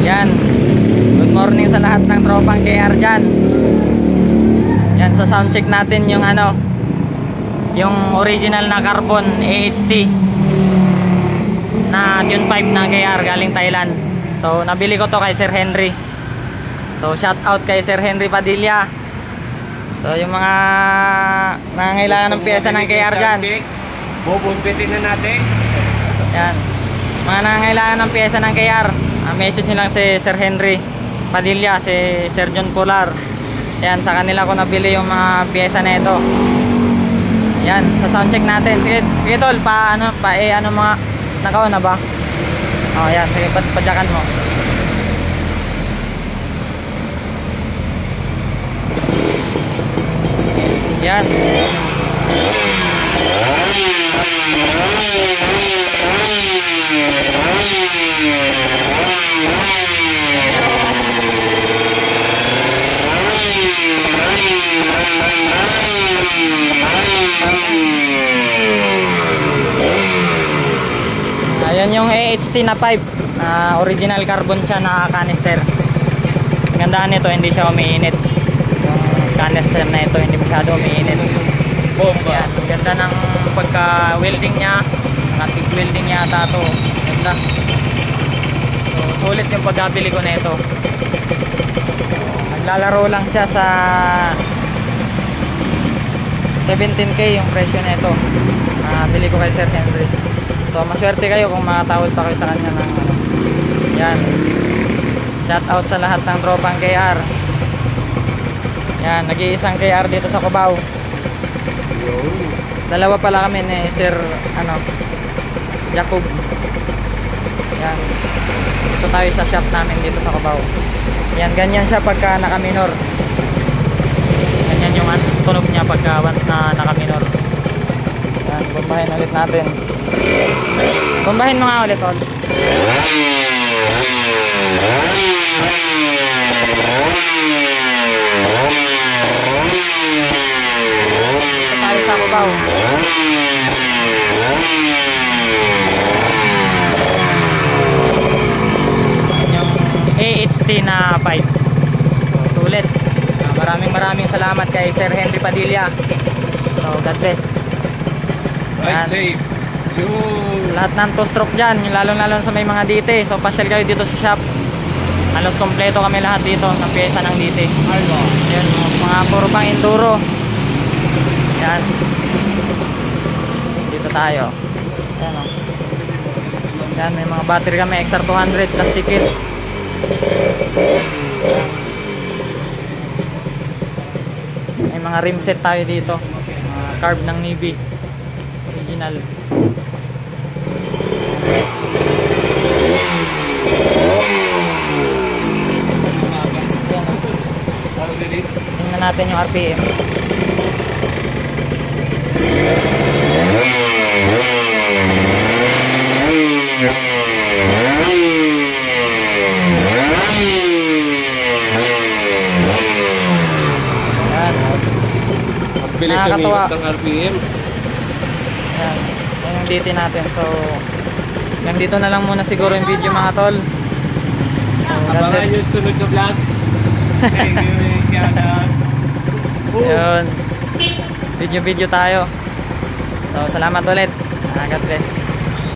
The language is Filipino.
Yan. Good morning sa lahat ng tropang KR dyan. Yan, so sound check natin yung ano, yung original na carbon AHT na Tune 5 ng KR galing Thailand. So nabili ko to kay Sir Henry. So shout out kay Sir Henry Padilla. So yung mga nangangailangan ng pyesa ng KR dyan, bubumpitin na natin. yan, mga nangangailangan ng pyesa ng KR, message nyo lang si Sir Henry Padilla, si Sir John Polar. Yan, sa kanila ko nabili yung mga pyesa na ito. Yan, sa sound check natin. Sige tol, ano mga nakaon na ba? Oh, yan, sige, padyakan mo. Yan. Ayan yung AHT na 5, original carbon siya na canister. Gandaan nito, hindi siya umiinit. Yung canister na ito hindi masyado umiinit. Yan, ganda ng pagka welding niya, TIG welding yata to. Ganda. So sulit yung pagkabili ko na ito. Naglalaro lang siya sa 17K yung presyo na ito. Bili ko kay Sir Henry. So maswerte kayo kung makatawad pa kayo sa kanya ng ano. Yan. Shout out sa lahat ng tropang KR. Yan, nag-iisang KR dito sa Cubao. Dalawa pala kami ni Sir Jacob. Yan. Dito tayo sa shop namin dito sa Cubao. Yan, ganyan siya pagka naka-minor. Ganyan yung tunog niya pagka once na naka-minor. Yan, bombahin ulit natin. Bombahin mo nga ulit, tol. Tayo sa Cubao. Yung AHT na 5. So, sulit. Maraming salamat kay Sir Henry Padilla. So God bless. Right, safe. Lahat ng two-stroke dyan, lalo sa may mga DT. So pasyal kayo dito sa shop. Halos kompleto kami lahat dito ng pyesa ng DT. Yan, mga puro pang enduro. Yan. Dito tayo. Yan, oh. Yan, may mga battery kami XR200 plastic kit. May mga rim set tayo dito. Carb ng Navy. Original. Tingnan natin yung RPM. Bilis yung hirap ng RPM. Yan. Yan yung DT natin. So hanggang dito na lang muna siguro yung video mga tol. So, abangan yung sunod na vlog. Thank you, Kiana. Yun. Video tayo. So salamat ulit. God bless.